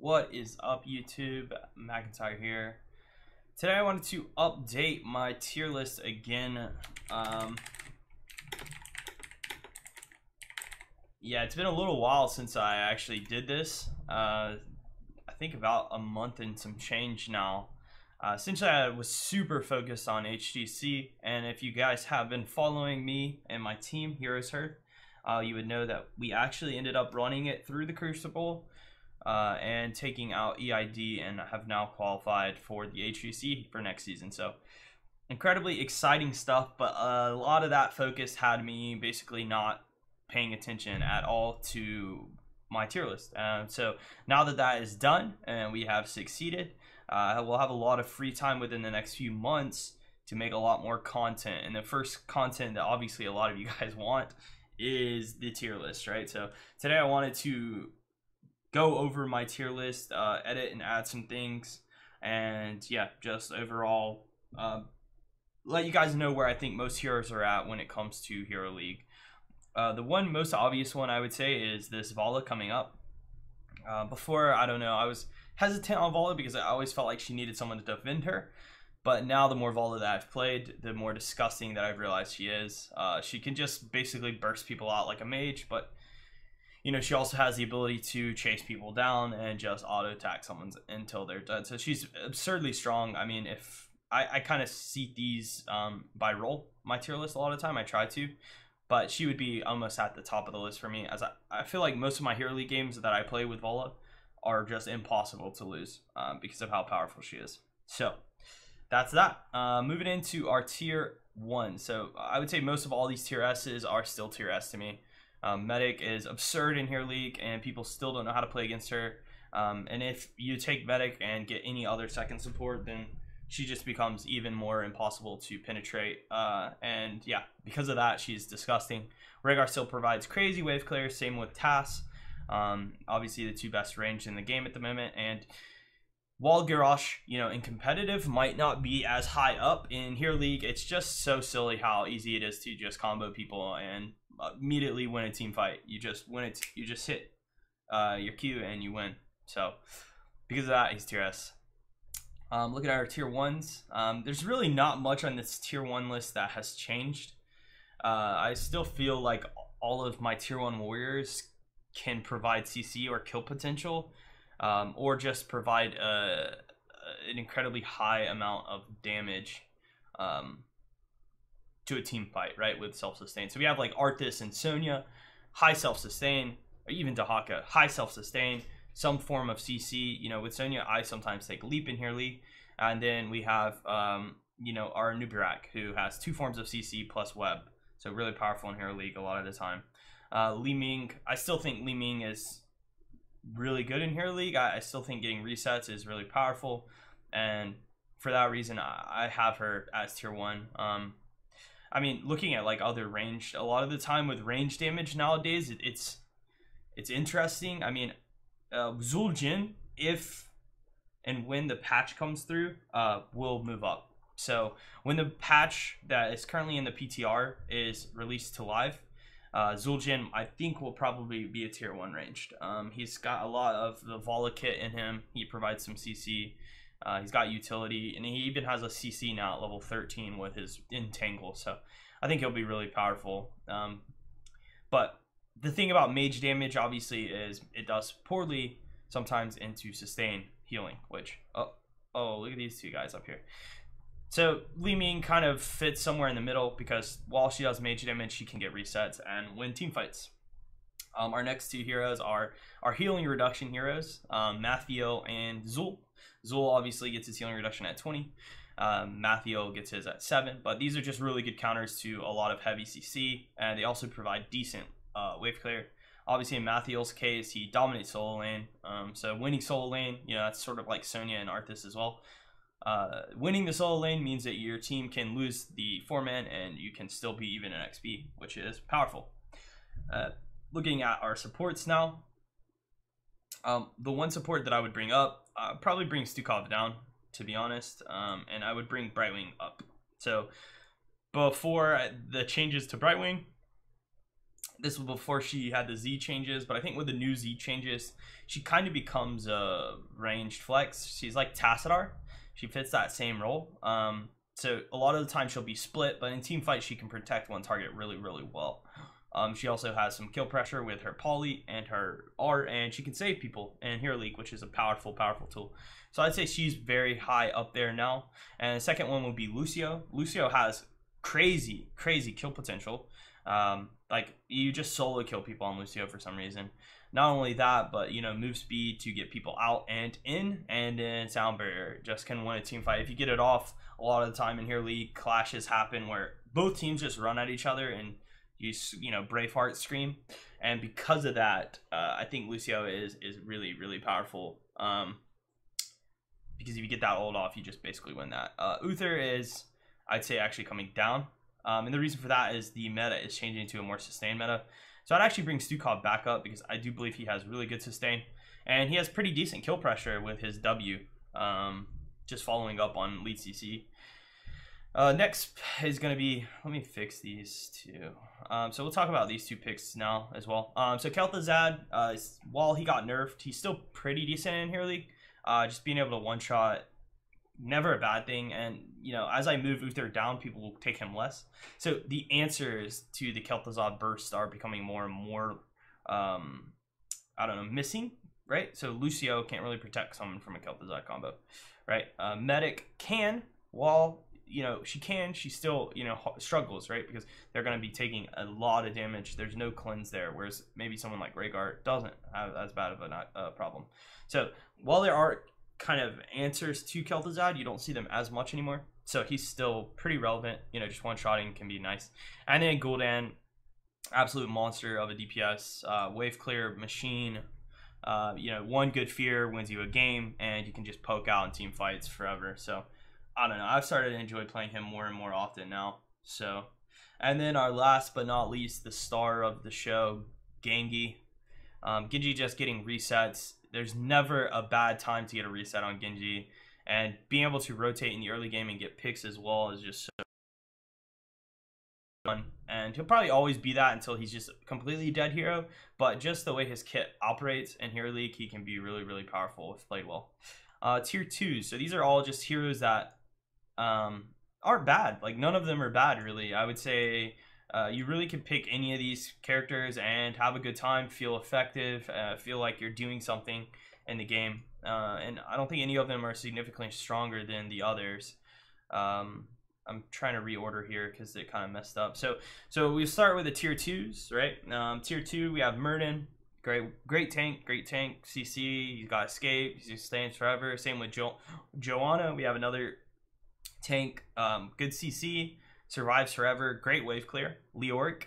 What is up, YouTube? McIntyre here. Today I wanted to update my tier list again. Yeah, it's been a little while since I actually did this. I think about a month and some change now. Since I was super focused on HTC, and if you guys have been following me and my team, Heroes Heard, you would know that we actually ended up running it through the Crucible and taking out EID, and have now qualified for the HTC for next season. So incredibly exciting stuff, but a lot of that focus had me basically not paying attention at all to my tier list. So now that that is done and we have succeeded, we'll have a lot of free time within the next few months to make a lot more content. And the first content that obviously a lot of you guys want is the tier list, right? So today I wanted to go over my tier list, edit and add some things, and yeah, just overall let you guys know where I think most heroes are at when it comes to Hero League. The one most obvious one I would say is this Vala coming up. Before, I don't know, I was hesitant on Vala because I always felt like she needed someone to defend her. But now the more Vala that I've played, the more disgusting that I've realized she is. She can just basically burst people out like a mage, but you know, she also has the ability to chase people down and just auto attack someone until they're dead. So she's absurdly strong. I mean, if I kind of seat these by role, my tier list a lot of the time, I try to, but she would be almost at the top of the list for me, as I feel like most of my Hero League games that I play with Vala are just impossible to lose because of how powerful she is. So that's that. Moving into our tier 1. So I would say most of all these tier S's are still tier S to me. Medic is absurd in Hero League, and people still don't know how to play against her. And if you take Medic and get any other second support, then she just becomes even more impossible to penetrate. And yeah, because of that, she's disgusting. Rhaegar still provides crazy wave clear, same with Tass. Obviously the two best ranged in the game at the moment. And while Garrosh, you know, in competitive might not be as high up in Hero League, it's just so silly how easy it is to just combo people and immediately win a team fight. You just win it. You just hit your Q and you win. So because of that, he's tier S. Look at our tier 1s. There's really not much on this tier 1 list that has changed. I still feel like all of my tier 1 warriors can provide CC or kill potential, or just provide an incredibly high amount of damage to a team fight, right, with self-sustain. So we have like Arthas and Sonya, high self-sustain, or even Dahaka, high self-sustain, some form of CC. You know, with Sonya, I sometimes take Leap in Hero League. And then we have, you know, our Nubirak, who has 2 forms of CC plus Web. So really powerful in Hero League a lot of the time. Li Ming, I still think Li Ming is really good in Hero League. I still think getting resets is really powerful. And for that reason, I have her as tier 1. I mean, looking at like other ranged, a lot of the time with range damage nowadays, it's interesting. I mean, Zul'jin, if and when the patch comes through, will move up. So when the patch that is currently in the PTR is released to live, Zul'jin, I think, will probably be a tier 1 ranged. He's got a lot of the Vala kit in him. He provides some CC. He's got utility, and he even has a CC now at level 13 with his Entangle. So I think he'll be really powerful. But the thing about mage damage, obviously, is it does poorly sometimes into sustain healing, which, oh, look at these two guys up here. So Li Ming kind of fits somewhere in the middle, because while she does mage damage, she can get resets and win team fights. Our next 2 heroes are our healing reduction heroes, Mathiel and Zul. Zul obviously gets his healing reduction at 20. Mathiel gets his at 7. But these are just really good counters to a lot of heavy CC, and they also provide decent wave clear. Obviously in Mathiel's case, he dominates solo lane. So winning solo lane, you know, that's sort of like Sonya and Arthas as well. Winning the solo lane means that your team can lose the 4-man and you can still be even in XP, which is powerful. Looking at our supports now, the one support that I would bring up probably bring Stukov down, to be honest, and I would bring Brightwing up. So before the changes to Brightwing, This was before she had the Z changes, but I think with the new Z changes, she kind of becomes a ranged flex. She's like Tassadar. She fits that same role. So a lot of the time she'll be split, but in team fight she can protect one target really, really well. She also has some kill pressure with her poly and her R, and she can save people in Hero League, which is a powerful, powerful tool. So I'd say she's very high up there now. And the second one would be Lucio. Lucio has crazy, crazy kill potential. Like you just solo kill people on Lucio for some reason. Not only that, but you know, move speed to get people out and in, and then sound barrier just can win a team fight. If you get it off, a lot of the time in Hero League, clashes happen where both teams just run at each other and you know, Braveheart scream. And because of that, I think Lucio is really, really powerful. Because if you get that ult off, you just basically win that. Uther is, I'd say, actually coming down. And the reason for that is the meta is changing to a more sustained meta. So I'd actually bring Stukov back up because I do believe he has really good sustain. And he has pretty decent kill pressure with his W. Just following up on lead CC. Next is going to be, let me fix these two. So we'll talk about these two picks now as well. So Kel'Thuzad, while he got nerfed, he's still pretty decent in Hero League. Just being able to one-shot, never a bad thing. And, you know, as I move Uther down, people will take him less. So the answers to the Kel'Thuzad burst are becoming more and more, I don't know, missing, right? So Lucio can't really protect someone from a Kel'Thuzad combo, right? Medic can, while, you know, she still, you know, struggles, right? Because they're going to be taking a lot of damage. There's no cleanse there, whereas maybe someone like Rhaegar doesn't have as bad of a problem. So while there are kind of answers to Kel'Thuzad, you don't see them as much anymore. So he's still pretty relevant. You know, just one-shotting can be nice. And then Gul'dan, absolute monster of a DPS, wave clear machine. You know, one good fear wins you a game, and you can just poke out in team fights forever. So I don't know. I've started to enjoy playing him more and more often now. So, and then our last but not least, the star of the show, Genji. Genji just getting resets. There's never a bad time to get a reset on Genji, and being able to rotate in the early game and get picks as well is just so fun. And he'll probably always be that until he's just a completely dead hero, but just the way his kit operates in Hero League, he can be really, really powerful if played well. Tier 2s, so these are all just heroes that aren't bad. Like, none of them are bad, really. I would say you really can pick any of these characters and have a good time, feel effective, feel like you're doing something in the game. And I don't think any of them are significantly stronger than the others. I'm trying to reorder here because it kind of messed up. So we start with the tier 2s, right? Tier 2, we have Muradin. Great tank, CC. He's got escape. He sustains forever. Same with Joanna. We have another tank, good CC, survives forever, great wave clear. Leoric,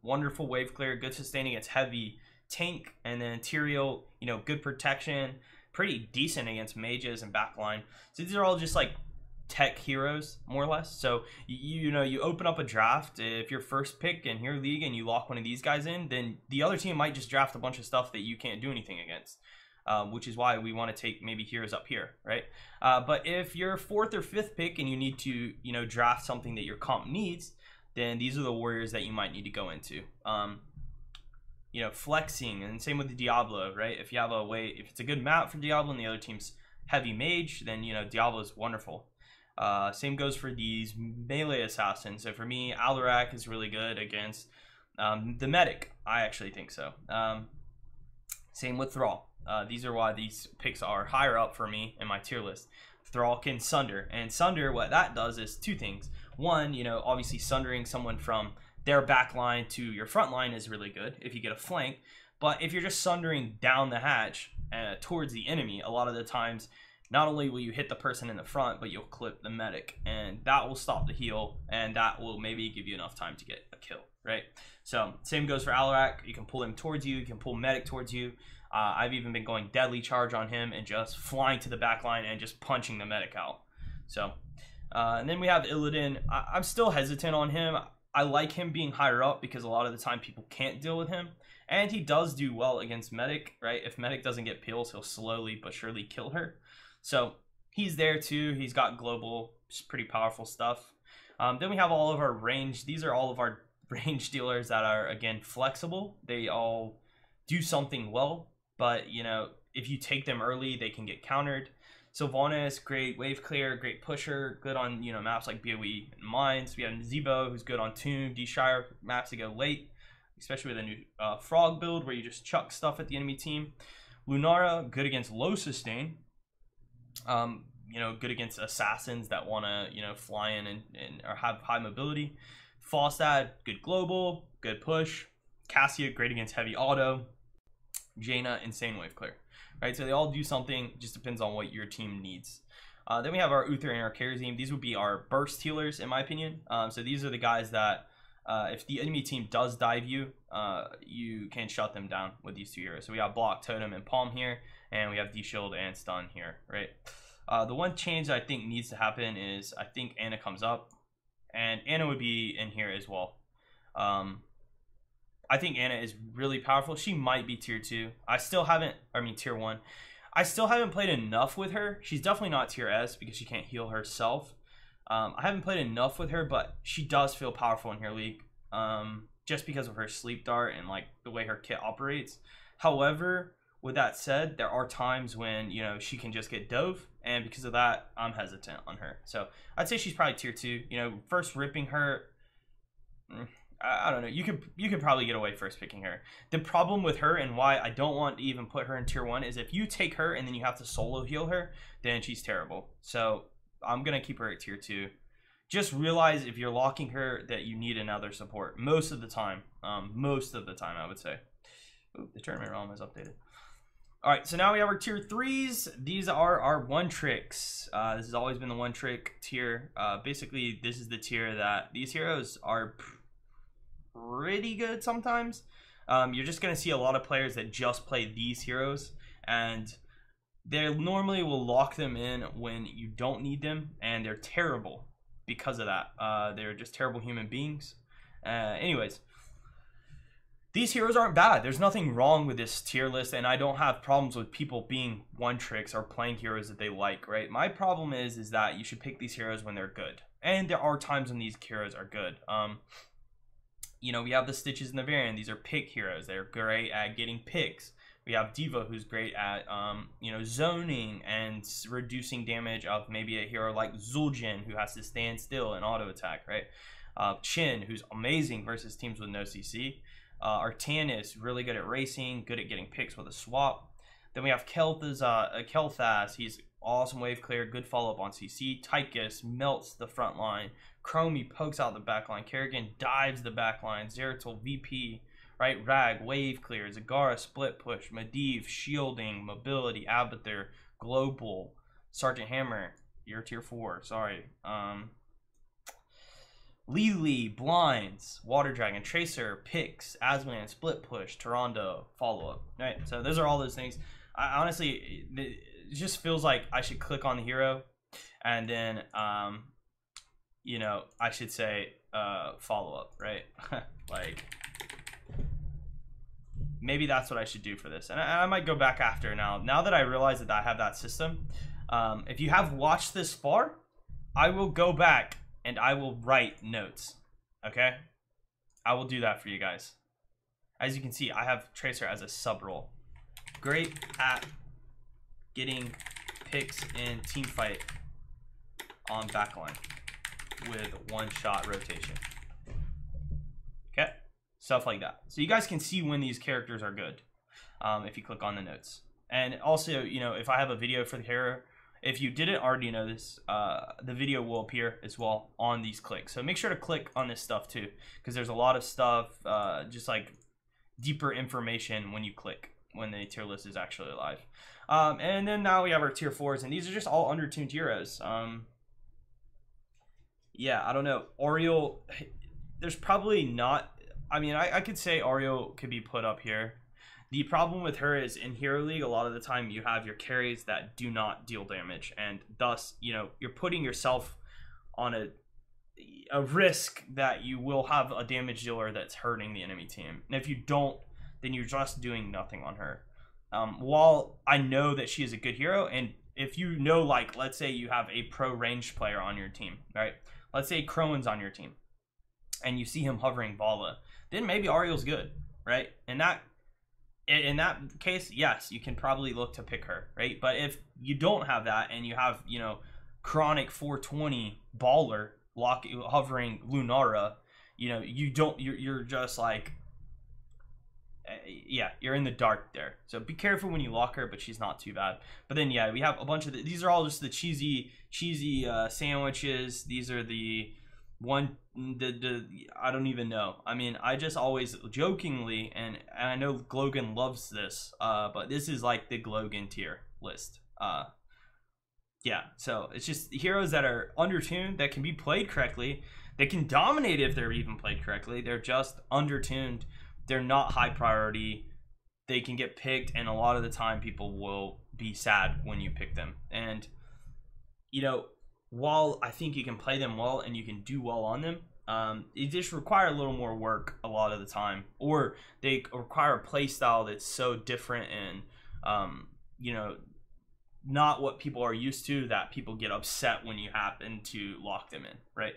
wonderful wave clear, good sustaining against heavy tank. And then Tyrael, you know, good protection, pretty decent against mages and backline. So these are all just like tech heroes, more or less. So you know, you open up a draft, if you're first pick in Hero League and you lock one of these guys in, then the other team might just draft a bunch of stuff that you can't do anything against. Which is why we want to take maybe heroes up here, right? But if you're 4th or 5th pick and you need to, you know, draft something that your comp needs, then these are the warriors that you might need to go into. You know, flexing, and same with the Diablo, right? If you have a way, if it's a good map for Diablo and the other team's heavy mage, then, you know, Diablo is wonderful. Same goes for these melee assassins. So for me, Alarak is really good against the medic. I actually think so. Same with Thrall. These are why these picks are higher up for me in my tier list. Thrall can sunder, and sunder, what that does is two things. One, you know, obviously sundering someone from their back line to your front line is really good if you get a flank. But if you're just sundering down the hatch towards the enemy, a lot of the times, not only will you hit the person in the front, but you'll clip the medic, and that will stop the heal, and that will maybe give you enough time to get a kill, right? So same goes for Alarak. You can pull him towards you, you can pull medic towards you. I've even been going deadly charge on him and just flying to the back line and just punching the medic out. So, and then we have Illidan. I'm still hesitant on him. I like him being higher up because a lot of the time people can't deal with him. And he does do well against medic, right? If medic doesn't get pills, he'll slowly but surely kill her. So he's there too. He's got global, just pretty powerful stuff. Then we have all of our range. These are all of our range dealers that are, again, flexible. They all do something well, but, you know, if you take them early, they can get countered. Sylvanas, great wave clear, great pusher, good on, you know, maps like BOE and Mines. We have Zebo, who's good on Tomb, D-Shire, maps that go late, especially with a new Frog build where you just chuck stuff at the enemy team. Lunara, good against low sustain. You know, good against assassins that want to, you know, fly in and or have high mobility. Falstad, good global, good push. Cassia, great against heavy auto. Jaina, insane wave clear. Right, so they all do something, just depends on what your team needs. Then we have our Uther and our Kharazim. These would be our burst healers, in my opinion. So these are the guys that, if the enemy team does dive you, you can shut them down with these two heroes. So we have Block, Totem, and Palm here, and we have D-Shield and Stun here, right? The one change that I think needs to happen is I think Anna comes up, and Anna would be in here as well. I think Anna is really powerful. She might be tier 2. Tier 1. I still haven't played enough with her. She's definitely not tier S because she can't heal herself. I haven't played enough with her, but she does feel powerful in her league. Just because of her sleep dart and like the way her kit operates. However, with that said, there are times when, you know, she can just get dove, and because of that, I'm hesitant on her. So I'd say she's probably tier 2. You know, first ripping her, I don't know. You could probably get away first picking her. The problem with her and why I don't want to even put her in tier 1 is if you take her and then you have to solo heal her, then she's terrible. So I'm gonna keep her at tier 2. Just realize if you're locking her that you need another support most of the time. I would say. Ooh, the tournament realm is updated. All right, so now we have our tier 3s. These are our one tricks. This has always been the one trick tier. Basically, this is the tier that these heroes are pretty good sometimes. You're just going to see a lot of players that just play these heroes, and they normally will lock them in when you don't need them, and they're terrible because of that. They're just terrible human beings. Anyways. These heroes aren't bad. There's nothing wrong with this tier list, and I don't have problems with people being one tricks or playing heroes that they like, right? My problem is that you should pick these heroes when they're good. And there are times when these heroes are good. You know, we have the Stitches and the Varian. These are pick heroes. They're great at getting picks. We have Diva, who's great at, you know, zoning and reducing damage of maybe a hero like Zul'jin, who has to stand still and auto attack, right? Chin, who's amazing versus teams with no CC. Artan is really good at racing, good at getting picks with a swap. Then we have Kel'Thas. He's awesome wave clear, good follow-up on CC. Tychus melts the front line. Chromie pokes out the back line. Kerrigan dives the back line. Zeratul VP, right? Rag, wave clear. Zagara, split push. Medivh, shielding, mobility. Abathur, global. Sergeant Hammer, you're tier 4, sorry. Lily, blinds, water dragon, tracer, picks, Aslan, split push, Tyrande, follow up. Right, so those are all those things. I honestly, it just feels like I should click on the hero, and then, you know, I should say follow up, right? Like, maybe that's what I should do for this, and I might go back after now that I realize that I have that system. If you have watched this far, I will go back and I will write notes, okay? I will do that for you guys. As you can see, I have Tracer as a sub role. Great at getting picks in team fight on backline with one-shot rotation. Okay? Stuff like that. So you guys can see when these characters are good if you click on the notes. And also, you know, if I have a video for the hero, if you didn't already know this, the video will appear as well on these clicks. So make sure to click on this stuff too, because there's a lot of stuff, just like deeper information when you click, when the tier list is actually live. And then now we have our tier 4s, and these are just all undertuned heroes. Yeah, I don't know. Oriole, there's probably not, I mean, I could say Oriole could be put up here. The problem with her is in Hero League, a lot of the time you have your carries that do not deal damage, and thus, you know, you're putting yourself on a risk that you will have a damage dealer that's hurting the enemy team. And if you don't, then you're just doing nothing on her. While I know that she is a good hero, and if you know, like, let's say you have a pro ranged player on your team, right? Let's say Crowan's on your team. and you see him hovering Vala, then maybe Ariel's good, right? And that, in that case, yes, you can probably look to pick her, right? But if you don't have that and you have, you know, chronic 420 baller hovering Lunara, you know, you're just like, yeah, you're in the dark there. So be careful when you lock her, but she's not too bad. But then, yeah, we have a bunch of these are all just the cheesy sandwiches. These are the I don't even know. I mean, I just always jokingly, and I know Glogan loves this, but this is like the Glogan tier list. Yeah, so it's just heroes that are undertuned, that can be played correctly. They can dominate if they're even played correctly. They're just undertuned. They're not high priority. They can get picked, and a lot of the time people will be sad when you pick them. And, you know, while I think you can play them well and you can do well on them, they just require a little more work a lot of the time. Or they require a play style that's so different and, you know, not what people are used to, that people get upset when you happen to lock them in, right?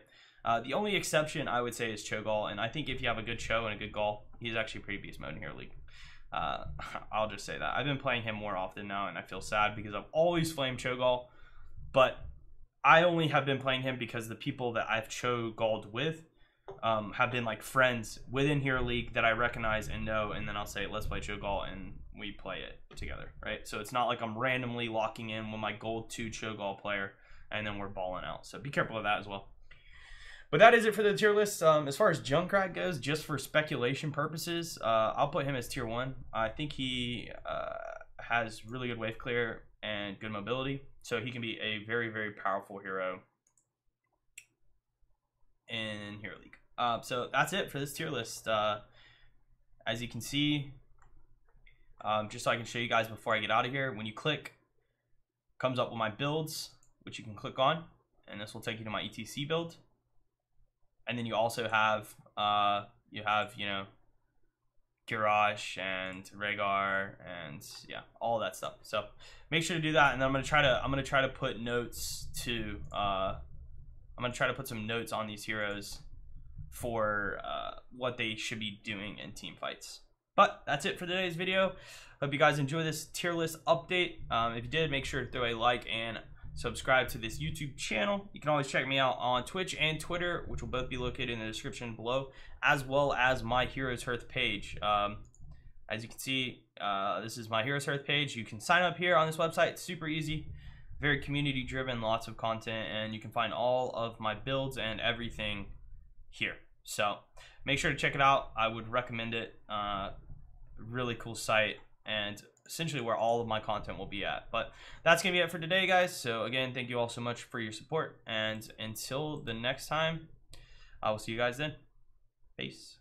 The only exception I would say is Cho'Gall, and I think if you have a good Cho and a good Gall, he's actually pretty beast mode in Hero League. I'll just say that. I've been playing him more often now, and I feel sad because I've always flamed Cho'Gall, but I only have been playing him because the people that I've Cho'Galled with have been like friends within Hero League that I recognize and know, and then I'll say, let's play Cho'Gall, and we play it together, right? So it's not like I'm randomly locking in with my gold 2 Cho'Gall player, and then we're balling out. So be careful of that as well. But that is it for the tier list. As far as Junkrat goes, just for speculation purposes, I'll put him as tier 1. I think he has really good wave clear and good mobility, so he can be a very, very powerful hero in Hero League. So that's it for this tier list. As you can see, just so I can show you guys before I get out of here, when you click, comes up with my builds, which you can click on, and this will take you to my ETC build. And then you also have, you know, Garrosh and Rhaegar and yeah, all that stuff. So make sure to do that. And then I'm gonna try to put notes to, I'm gonna try to put some notes on these heroes for what they should be doing in team fights. But that's it for today's video. Hope you guys enjoy this tier list update. If you did, make sure to throw a like and subscribe to this YouTube channel. You can always check me out on Twitch and Twitter, which will both be located in the description below, as well as my Heroes Hearth page. As you can see, this is my Heroes Hearth page. You can sign up here on this website. It's super easy, very community driven, lots of content, and you can find all of my builds and everything here. So make sure to check it out. I would recommend it. Really cool site, and essentially where all of my content will be at. But that's gonna be it for today, guys. So again, thank you all so much for your support, and until the next time, I will see you guys then. Peace.